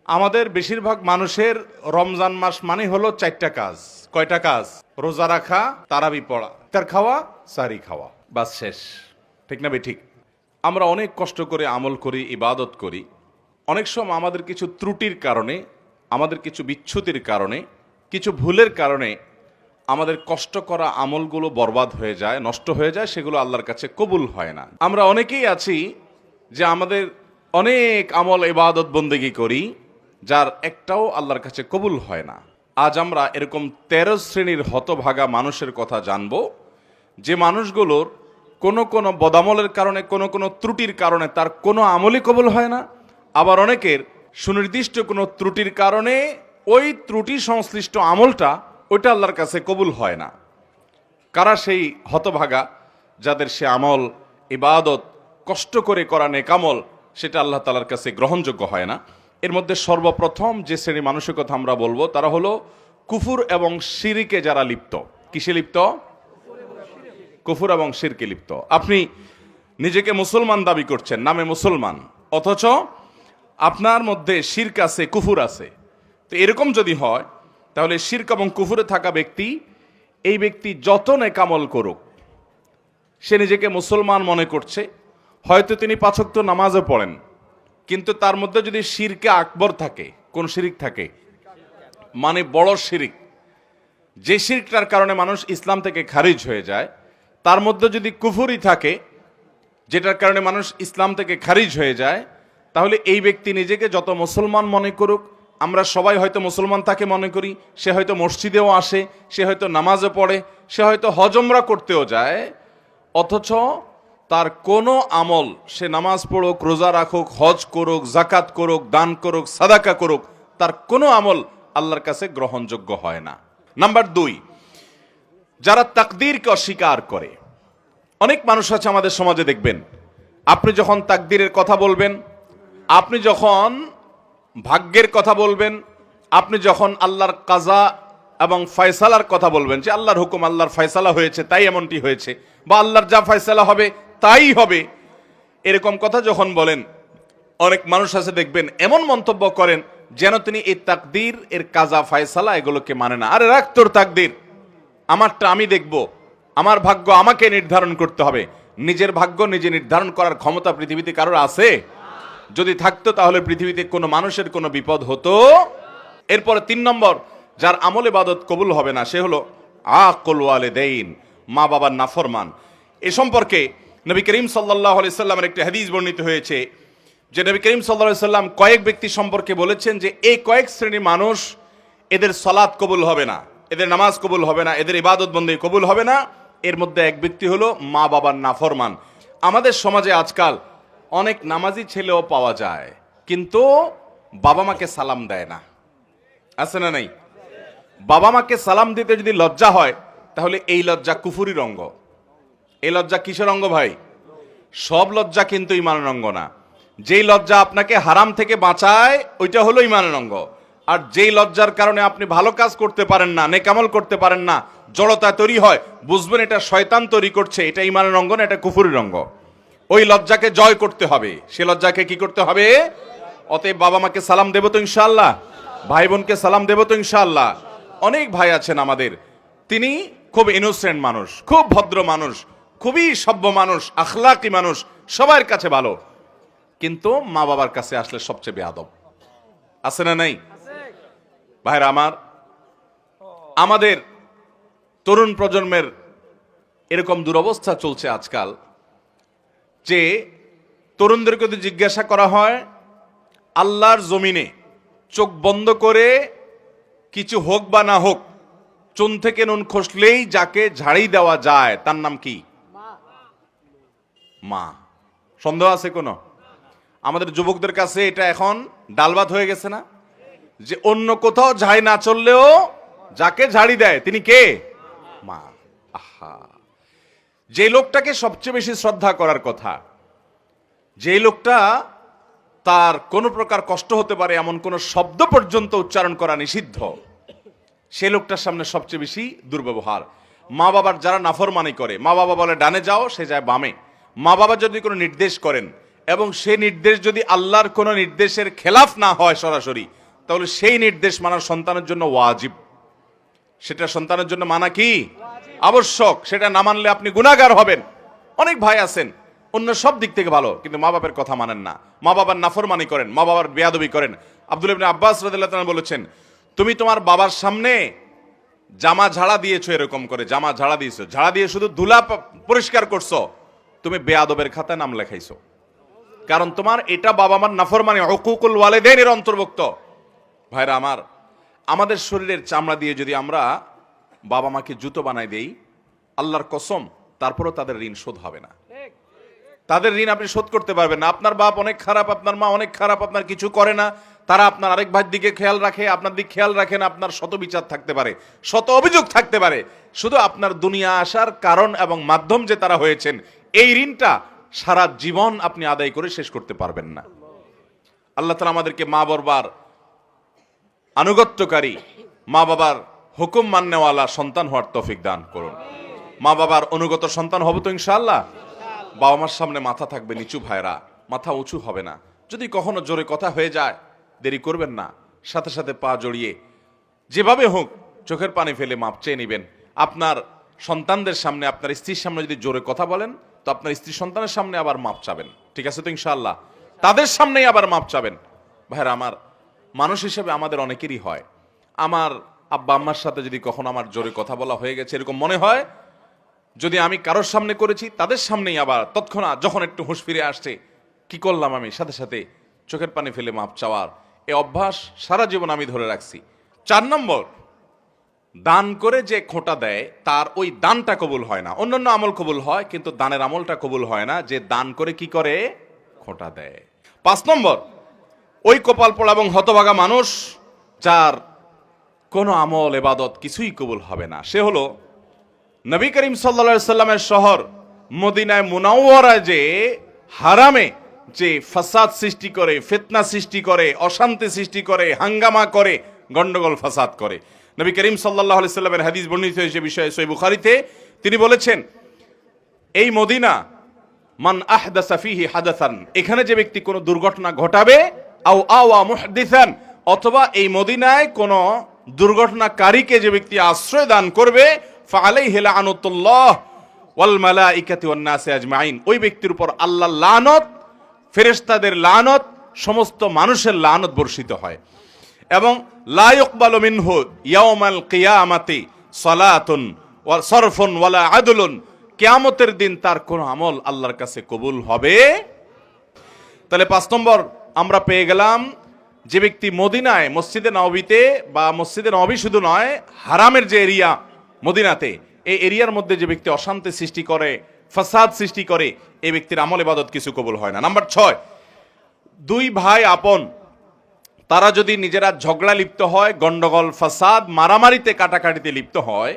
আমাদের বেশিরভাগ মানুষের রমজান মাস মানে হলো 4টা কাজ। কয়টা কাজ? রোজা রাখা, তারাবি পড়া, ইফতার খাওয়া, সাহরি খাওয়া, বাস শেষ। ঠিক না ঠিক? আমরা অনেক কষ্ট করে আমল করি, ইবাদত করি। অনেক সময় আমাদের কিছু ত্রুটির কারণে, আমাদের কিছু বিচ্যুতির কারণে, কিছু ভুলের কারণে আমাদের কষ্ট করা আমলগুলো বরবাদ হয়ে যায়, নষ্ট হয়ে যায়, সেগুলো আল্লাহর কাছে কবুল হয় না। আমরা অনেকেই আছি যে আমাদের অনেক আমল ইবাদত বন্দেগী করি, যার একটাও আল্লাহর কাছে কবুল হয় না। আজ আমরা এরকম 13 শ্রেণীর হতভাগা মানুষের কথা জানব, যে মানুষগুলোর কোনো বদামলের কারণে, কোনো ত্রুটির কারণে তার কোনো আমলই কবুল হয় না। আবার অনেকের সুনির্দিষ্ট কোনো ত্রুটির কারণে ওই ত্রুটি সংশ্লিষ্ট আমলটা ওইটা আল্লাহর কাছে কবুল হয় না। কারা সেই হতভাগা যাদের সে আমল ইবাদত কষ্ট করে করা নেকামল সেটা আল্লাহ তাআলার কাছে গ্রহণযোগ্য হয় না? এর মধ্যে সর্বপ্রথম যে শ্রেণী মানুষের কথা আমরা বলবো তারা হলো কুফুর এবং শিরকে যারা লিপ্ত। কিসে লিপ্ত? কুফুর এবং শিরকে লিপ্ত। আপনি নিজেকে মুসলমান দাবি করছেন, নামে মুসলমান, অথচ আপনার মধ্যে শিরক আছে, কুফুর আছে। তো এরকম যদি হয় তাহলে শিরক এবং কুফুরে থাকা ব্যক্তি, এই ব্যক্তি যত নেকামল করুক, সে নিজেকে মুসলমান মনে করছে, হয়তো তিনি 5 ওয়াক্ত নামাজও পড়েন, কিন্তু তার মধ্যে যদি শিরকে আকবর থাকে, কোন শিরিক থাকে, মানে বড় শিরিক, যে শিরকটার কারণে মানুষ ইসলাম থেকে খারিজ হয়ে যায়, তার মধ্যে যদি কুফুরি থাকে, যেটার কারণে মানুষ ইসলাম থেকে খারিজ হয়ে যায়, তাহলে এই ব্যক্তি নিজেকে যত মুসলমান মনে করুক, আমরা সবাই হয়তো মুসলমান তাকে মনে করি, সে হয়তো মসজিদেও আসে, সে হয়তো নামাজও পড়ে, সে হয়তো হজ উমরা করতেও যায়, অথচ তার কোনো আমল, সে নামাজ পড়ুক, রোজা রাখুক, হজ করুক, জাকাত করুক, দান করুক, সাদাকা করুক, তার কোনো আমল আল্লাহর কাছে গ্রহণযোগ্য হয় না। নাম্বার 2, যারা তাকদীরকে অস্বীকার করে। অনেক মানুষ আছে আমাদের সমাজে, দেখবেন আপনি যখন তাকদীরের কথা বলবেন, আপনি যখন ভাগ্যের কথা বলবেন, আপনি যখন আল্লাহর কাজা এবং ফয়সালার কথা বলবেন, যে আল্লাহর হুকুম, আল্লাহর ফয়সালা হয়েছে তাই এমনটি হয়েছে, বা আল্লাহর যা ফয়সালা হবে তাই হবে, এরকম কথা যখন বলেন, অনেক মানুষ আছে দেখবেন এমন মন্তব্য করেন যেন তিনি এই তাকদীর এর কাজা ফয়সালা এগুলোকে মানে না। আরে রাখ তোর তাকদীর, আমারটা আমি দেখব, আমার ভাগ্য আমাকে নির্ধারণ করতে হবে। নিজের ভাগ্য নিজে নির্ধারণ করার ক্ষমতা পৃথিবীতে কারোর আছে? যদি থাকতো তাহলে পৃথিবীতে কোনো মানুষের কোনো বিপদ হতো? এরপরে 3 নম্বর, যার আমল ইবাদত কবুল হবে না, সে হলো আকুল ওয়ালিদাইন, মা বাবার নাফরমান। এ সম্পর্কে নবী করিম সাল্লাল্লাহু আলাইহি সাল্লামের একটি হাদিস বর্ণিত হয়েছে, যে নবী করিম সাল্লাল্লাহু আলাইহি সাল্লাম কয়েক ব্যক্তি সম্পর্কে বলেছেন যে এই কয়েক শ্রেণীর মানুষ, এদের সালাত কবুল হবে না, এদের নামাজ কবুল হবে না, এদের ইবাদত বন্দেগী কবুল হবে না। এর মধ্যে এক ব্যক্তি হলো মা বাবার নাফরমান। আমাদের সমাজে আজকাল অনেক নামাজি ছেলেও পাওয়া যায়, কিন্তু বাবা মাকে সালাম দেয় না। আছে না নাই? বাবা মাকে সালাম দিতে যদি লজ্জা হয়, তাহলে এই লজ্জা কুফুরির অঙ্গ। এই লজ্জা কিসের অঙ্গ ভাই? সব লজ্জা কিন্তু ঈমানের অঙ্গ না। যেই লজ্জা আপনাকে হারাম থেকে বাঁচায়, ওইটা হলো ঈমানের অঙ্গ। আর যেই লজ্জার কারণে আপনি ভালো কাজ করতে পারেন না, নেকামল করতে পারেন না, জড়তা তৈরি হয়, বুঝবেন এটা শয়তান তৈরি করছে, এটা ঈমানের অঙ্গ না, এটা কুফুরির অঙ্গ। ওই লজ্জাকে জয় করতে হবে, সে লজ্জাকে কি করতে হবে? অতএব বাবা মাকে সালাম দেব তো ইনশাআল্লাহ, ভাই বোনকে সালাম দেব তো ইনশাআল্লাহ। অনেক ভাই আছেন আমাদের, তিনি খুব ইনোসেন্ট মানুষ, খুব ভদ্র মানুষ, খুবই সভ্য মানুষ, আখলাকি মানুষ, সবার কাছে ভালো, কিন্তু মা বাবার কাছে আসলে সবচেয়ে বেয়াদব। আছে না নাই? ভাইরা আমার, আমাদের তরুণ প্রজন্মের এরকম দুরবস্থা চলছে আজকাল, যে তরুণদেরকে যদি জিজ্ঞাসা করা হয়, আল্লাহর জমিনে চোখ বন্ধ করে কিছু হোক বা না হোক, চুন থেকে নুন খসলেই যাকে ঝাড়ি দেওয়া যায় তার নাম কি? মা। সন্দেহ আছে কোনো? আমাদের যুবকদের কাছে এটা এখন ডালভাত হয়ে গেছে না, যে অন্য কোথাও ঝাড়ি না চললেও যাকে ঝাড়ি দেয় তিনি কে? মা। আহা, যে লোকটাকে সবচেয়ে বেশি শ্রদ্ধা করার কথা, যে লোকটা তার কোনো প্রকার কষ্ট হতে পারে এমন কোন শব্দ পর্যন্ত উচ্চারণ করা নিষিদ্ধ, সে লোকটার সামনে সবচেয়ে বেশি দুর্ব্যবহার। মা বাবার যারা নাফরমানি করে, মা বাবা বলে ডানে যাও, সে যায় বামে। মা বাবা যদি কোনো নির্দেশ করেন, এবং সেই নির্দেশ যদি আল্লাহর কোনো নির্দেশের খেলাফ না হয় সরাসরি, তাহলে সেই নির্দেশ মানা সন্তানের জন্য ওয়াজিব। সেটা সন্তানের জন্য মানা কি আবশ্যক। সেটা না মানলে আপনি গুনাহগার হবেন। অনেক ভাই আছেন অন্য সব দিক থেকে ভালো, কিন্তু মা বাবার কথা মানেন না, মা বাবার নাফরমানি করেন, মা বাবার বেয়াদবি করেন। আব্দুল্লাহ ইবনে আব্বাস রাদিয়াল্লাহু তাআলা বলেছেন, তুমি তোমার বাবার সামনে জামা ঝাড়া দিয়েছো, এরকম করে জামা ঝাড়া দিয়েছো, ঝাড়া দিয়ে শুধু ধুলা পরিষ্কার করছো, তুমি বেয়াদবের খাতায় নাম লেখাইছো। কারণ তোমার এটা বাবা মার নাফরমানি, হুকুকুল ওয়ালিদাইনের অন্তর্ভুক্ত। ভাইরা আমার, আমাদের শরীরের চামড়া দিয়ে যদি আমরা বাবা মাকে জুতো বানাই দেই, আল্লাহর কসম তারপরও তাদের ঋণ শোধ হবে না। তাদের ঋণ আপনি শোধ করতে পারবেন না। আপনার বাপ অনেক খারাপ, আপনার মা অনেক খারাপ, আপনার কিছু করে না, তারা আপনার আরেক ভাইয়ের দিকে খেয়াল রাখে, আপনার দিকে খেয়াল রাখে না, আপনার শত বিচার থাকতে পারে, শত অভিযোগ থাকতে পারে, শুধু আপনার দুনিয়া আসার কারণ এবং মাধ্যম যে তারা হয়েছেন, এই ঋণটা সারা জীবন আপনি আদায় করে শেষ করতে পারবেন না। আল্লাহ তাআলা আমাদেরকে মা বাবার আনুগত্যকারী, মা বাবার হুকুম মান্যওয়ালা সন্তান হওয়ার তৌফিক দান করুন। মা বাবার অনুগত সন্তান হব তো ইনশাআল্লাহ। বাবা মার সামনে মাথা থাকবে নিচু, ভাইরা মাথা উঁচু হবে না। যদি কখনো জোরে কথা হয়ে যায়, দেরি করবেন না, সাথে সাথে পা জড়িয়ে যেভাবে হোক চোখের পানি ফেলে মাপ চেয়ে নেবেন। আপনার সন্তানদের সামনে, আপনার স্ত্রীর সামনে যদি জোরে কথা বলেন, তো আপনার স্ত্রী সন্তানের সামনে আবার মাপ চাবেন, ঠিক আছে তো ইনশাআল্লাহ? তাদের সামনেই আবার মাপ চাবেন। ভাইরা আমার, মানুষ হিসেবে আমাদের অনেকেরই হয়, আমার আব্বা আম্মার সাথে যদি কখনো আমার জোরে কথা বলা হয়ে গেছে, এরকম মনে হয় যদি আমি কারোর সামনে করেছি, তাদের সামনেই আবার তৎক্ষণাৎ যখন একটু হুঁশ ফিরে আসছে, কি করলাম আমি, সাথে সাথে চোখের পানি ফেলে মাপ চাওয়ার এই অভ্যাস সারা জীবন আমি ধরে রাখছি। 4 নম্বর, দান করে যে খোঁটা দেয় তার ওই দানটা কবুল হয় না। অন্যান্য আমল কবুল হয়, কিন্তু দানের আমলটা কবুল হয় না যে দান করে কি করে, খোঁটা দেয়। 5 নম্বর, ওই কপাল পোড়া এবং হতভাগা মানুষ যার কোনো আমল ইবাদত কিছুই কবুল হবে না, সে হলো নবী করিম সাল্লাল্লাহু আলাইহি সাল্লামের শহর মদিনায় মুনাওয়ারায় যে হারামে যে ফাসাদ সৃষ্টি করে, ফিতনা সৃষ্টি করে, অশান্তি সৃষ্টি করে, হাঙ্গামা করে, গন্ডগোল ফাসাদ করে। নবী করিম সাল্লাল্লাহু আলাইহি সাল্লামের হাদিস বর্ণিত হয়েছে বিষয়ে সহিহ বুখারীতে, তিনি বলেছেন, এই মদিনা মান আহদাসা ফিহি হাদাসান, এখানে যে ব্যক্তি কোনো দুর্ঘটনা ঘটাবে, আও আওয়া মুহদিসান, অথবা এই মদিনায় কোনো দুর্ঘটনাকারীকে যে ব্যক্তি আশ্রয় দান করবে, ফাআলাইহি লাআনাতুল্লাহ ওয়াল মালাইকাতি ওয়ান নাসি আজমাইন, ওই ব্যক্তির উপর আল্লাহর লানত, ফেরেশতাদের লানত, সমস্ত মানুষের লানত বর্ষিত হয়। এবং লা ইকবালু মিনহু ইয়াউমাল কিয়ামাতি সালাতুন ওয়া সরফুন ওয়ালা আদলুন, কিয়ামতের দিন তার কোন আমল আল্লাহর কাছে কবুল হবে। তাহলে 5 নম্বর আমরা পেয়ে গেলাম, যে ব্যক্তি মদিনায় মসজিদে নববীতে, বা মসজিদে নববী শুধু নয়, হারামের যে এরিয়া মদিনাতে, এই এরিয়ার মধ্যে যে ব্যক্তি অশান্তি সৃষ্টি করে, ফাসাদ সৃষ্টি করে, এই ব্যক্তির আমল ইবাদত কিছু কবুল হয় না। নাম্বার 6, 2 ভাই আপন, তারা যদি নিজেরা ঝগড়া লিপ্ত হয়, গন্ডগোল ফাসাদ মারামারিতে কাটাকাটিতে লিপ্ত হয়,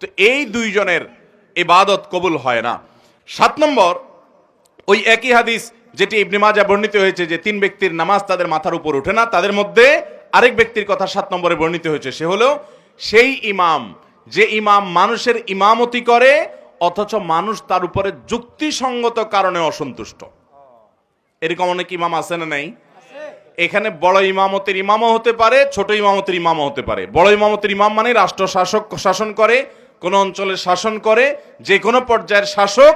তো এই 2 জনের ইবাদত কবুল হয় না। 7 নম্বর, ওই একই হাদিস যেটি ইবনে মাজাহ বর্ণিত হয়েছে যে 3 ব্যক্তির নামাজ তাদের মাথার উপর ওঠে না, তাদের মধ্যে আরেক ব্যক্তির কথা 7 নম্বরে বর্ণিত হয়েছে, সে হলো সেই ইমাম, যে ইমাম মানুষের ইমামতি করে অথচ মানুষ তার উপরে যুক্তিসঙ্গত কারণে অসন্তুষ্ট। এরকম অনেক ইমাম আছে না নাই? এখানে বড় ইমামতের ইমামও হতে পারে, ছোট ইমামতের ইমামও হতে পারে। বড় ইমামতের ইমাম মানে রাষ্ট্র শাসক, শাসন করে, কোন অঞ্চলের শাসন করে, যে কোনো পর্যায়ের শাসক।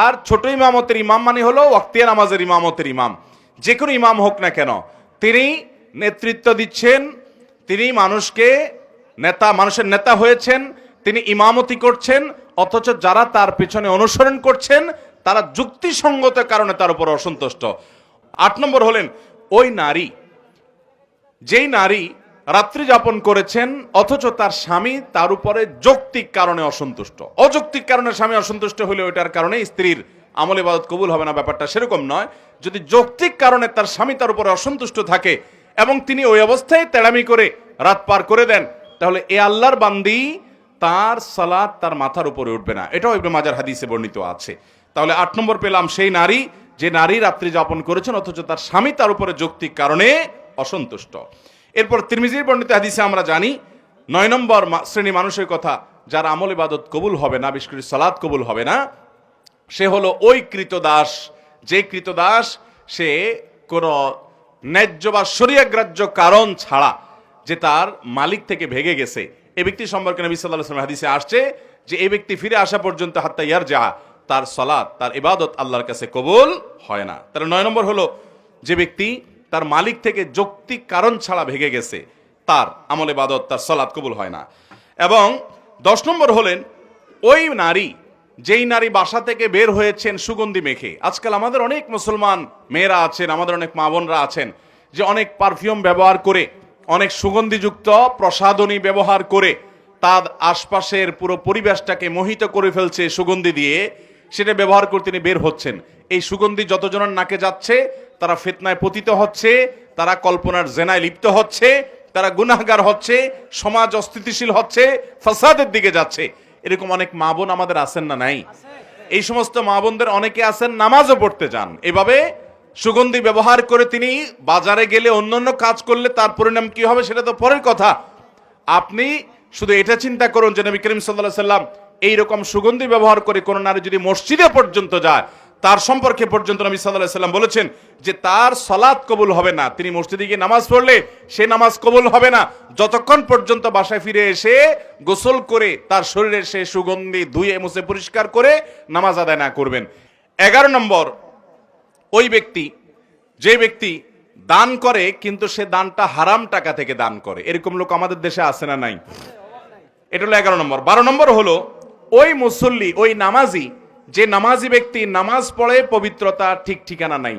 আর ছোট ইমামতের ইমাম মানে হলো ওয়াক্তিয়া নামাজের ইমামতের ইমাম। যে কোনো ইমাম হোক না কেন, তিনি নেতৃত্ব দিচ্ছেন, তিনি মানুষের নেতা হয়েছেন, তিনি ইমামতি করছেন, অথচ যারা তার পিছনে অনুসরণ করছেন তারা যুক্তিসঙ্গত কারণে তার উপর অসন্তুষ্ট। 8 নম্বর হলেন ওই নারী, যেই নারী রাত্রি যাপন করেছেন অথচ তার স্বামী তার উপরে যৌক্তিক কারণে অসন্তুষ্ট। অযৌক্তিক কারণে স্বামী অসন্তুষ্ট হলে ওইটার কারণে স্ত্রীর আমল ইবাদত কবুল হবে না, ব্যাপারটা সেরকম নয়। যদি যৌক্তিক কারণে তার স্বামী তার উপরে অসন্তুষ্ট থাকে এবং তিনি ওই অবস্থায় তেড়ামি করে রাত পার করে দেন, তাহলে এ আল্লাহর বান্দি, তার সালাত তার মাথার উপরে উঠবে না। এটাও ইবনে মাজাহর হাদিসে বর্ণিত আছে। তাহলে 8 নম্বর পেলাম, সেই নারী, যে নারী রাত্রি যাপন করেছেন অথচ তার স্বামী তার উপরে যৌক্তিক কারণে অসন্তুষ্ট। এরপর তিরমিজির বর্ণিত হাদিসে আমরা জানি 9 নম্বর শ্রেণী মানুষের কথা, যার আমল ইবাদত কবুল হবে না, বিশেষ করে সালাত কবুল হবে না, সে হলো ওই কৃতদাস যে কৃতদাস সে কোনো ন্যায্য বা শরীয়গ্রাহ্য কারণ ছাড়া যে তার মালিক থেকে ভেগে গেছে, এই ব্যক্তি সম্পর্কে নবী সাল্লাল্লাহু আলাইহি ওয়াসাল্লাম হাদিসে আসছে যে এই ব্যক্তি ফিরে আসা পর্যন্ত হাত্তা ইয়ারজা, তার সালাত তার ইবাদত আল্লাহর কাছে কবুল হয় না। তাহলে 9 নম্বর হলো যে ব্যক্তি তার মালিক থেকে যৌক্তিক কারণ ছাড়া ভেগে গেছে, তার আমল ইবাদত তার সালাত কবুল হয় না। এবং 10 নম্বর হলেন ওই নারী, যেই নারী বাসা থেকে বের হয়েছেন সুগন্ধি মেখে। আজকাল আমাদের অনেক মুসলমান মেয়েরা আছেন, আমাদের অনেক মা বোনরা আছেন যে অনেক পারফিউম ব্যবহার করে, অনেক সুগন্ধিযুক্ত প্রসাধনী ব্যবহার করে তার আশপাশের পুরো পরিবেশটাকে মোহিত করে ফেলছে সুগন্ধি দিয়ে, সেটা ব্যবহার করতে তিনি বের হচ্ছেন। এই সুগন্ধি যতজনের নাকে যাচ্ছে তারা ফিতনায় পতিত হচ্ছে, তারা কল্পনার জেনায় লিপ্ত হচ্ছে, তারা গুনাহগার হচ্ছে, সমাজ অস্থিতিশীল হচ্ছে, ফাসাদের দিকে যাচ্ছে। এরকম অনেক মা বোন আমাদের আছেন না নাই? এই সমস্ত মা বোনদের অনেকে আছেন নামাজও পড়তে যান, এভাবে সুগন্ধি ব্যবহার করে তিনি বাজারে গেলে অন্যান্য কাজ করলে তার পরিণাম কি হবে সেটা তো পরের কথা। আপনি শুধু এটা চিন্তা করুন যে নবী করিম সাল্লাল্লাহু আলাইহি সাল্লাম এইরকম সুগন্ধি ব্যবহার করে কোন নারী যদি মসজিদে পর্যন্ত যায়, তার সম্পর্কে পর্যন্ত নবী সাল্লাল্লাহু আলাইহি সাল্লাম বলেছেন যে তার সালাত কবুল হবে না। তিনি মসজিদে গিয়ে নামাজ পড়লে সে নামাজ কবুল হবে না যতক্ষণ পর্যন্ত বাসায় ফিরে এসে গোসল করে তার শরীরে সে সুগন্ধি ধুয়ে মুছে পরিষ্কার করে নামাজ আদায় না করবেন। 11 নম্বর, ওই ব্যক্তি যে ব্যক্তি দান করে কিন্তু সে দানটা হারাম টাকা থেকে দান করে। এরকম লোক আমাদের দেশে আছে না নাই? এটা হলো 11 নম্বর। 12 নম্বর হলো ওই মুসল্লি, ওই নামাজি, যে নামাজি ব্যক্তি নামাজ পড়ে পবিত্রতা ঠিক ঠিকানা নাই,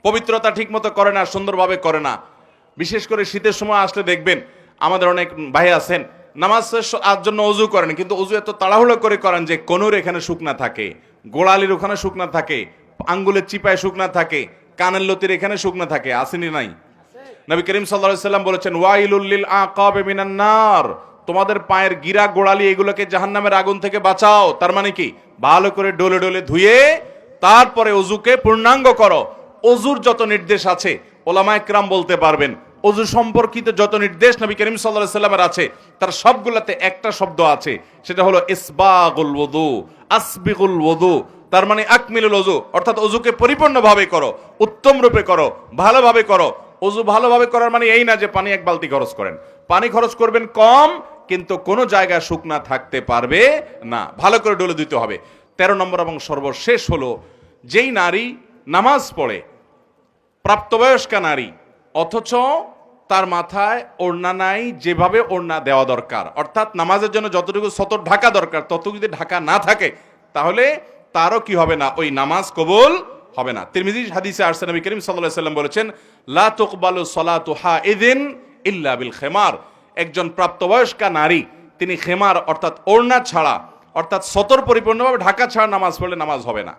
পবিত্রতা ঠিক মতো করে না, সুন্দরভাবে করে না। বিশেষ করে শীতের সময় আসলে দেখবেন আমাদের অনেক ভাই আছেন নামাজের জন্য অজু করেন, কিন্তু অজু এত তাড়াহুড়ো করে করেন যে কোনুর এখানে শুকনা থাকে, গোড়ালির ওখানে শুকনা থাকে, আঙ্গুলের চিপায় শুকনা থাকে, কানের লতির এখানে শুকনা থাকে। আসেনি নাই? নবী করিম সাল্লাল্লাহু আলাইহি সাল্লাম বলেছেন ওয়াইলুল লিল আকাবি মিনান নার, তোমাদের পায়ের গিরা গোড়ালি এগুলোকে জাহান্নামের আগুন থেকে বাঁচাও। তার মানে কি? ভালো করে ডলে ডলে ধুয়ে তারপরে অজুকে পূর্ণাঙ্গ করো। অজুর যত নির্দেশ আছে ওলামায়ে কেরাম বলতে পারবেন, অজু সম্পর্কিত যত নির্দেশ নবী করিম সাল্লাল্লাহু আলাইহি সাল্লামের আছে তার সবগুলোতে একটা শব্দ আছে, সেটা হলো ইসবাগুল ওযু, আসবিগুল ওযু। তার মানে আকমিলুল ওযু, অর্থাৎ অজুকে পরিপূর্ণভাবে করো, উত্তম রূপে করো, ভালোভাবে করো। অজু ভালোভাবে করার মানে এই না যে পানি 1 বালতি খরচ করেন, পানি খরচ করবেন কম, কিন্তু কোনো জায়গায় শুকনা থাকতে পারবে না, ভালো করে ডলে দিতে হবে। 13 নম্বর এবং সর্বশেষ হলো যেই নারী নামাজ পড়ে, প্রাপ্তবয়স্কা নারী, অথচ তার মাথায় ওড়না নাই যেভাবে ওড়না দেওয়া দরকার, অর্থাৎ নামাজের জন্য যতটুকু সতর ঢাকা দরকার ততটুকু যদি ঢাকা না থাকে তাহলে তারও কি হবে না? ওই নামাজ কবুল হবে না। তিরমিজি হাদিসে আসছে নবী করিম সাল্লাল্লাহু আলাইহি সাল্লাম বলেছেন লা তুকবালু সালাতু হাইদিন ইল্লা বিল খিমার, একজন প্রাপ্তবয়স্কা নারী তিনি খেমার অর্থাৎ ওড়না ছাড়া, অর্থাৎ সতর পরিপূর্ণভাবে ঢাকা ছাড়া নামাজ পড়লে নামাজ হবে না।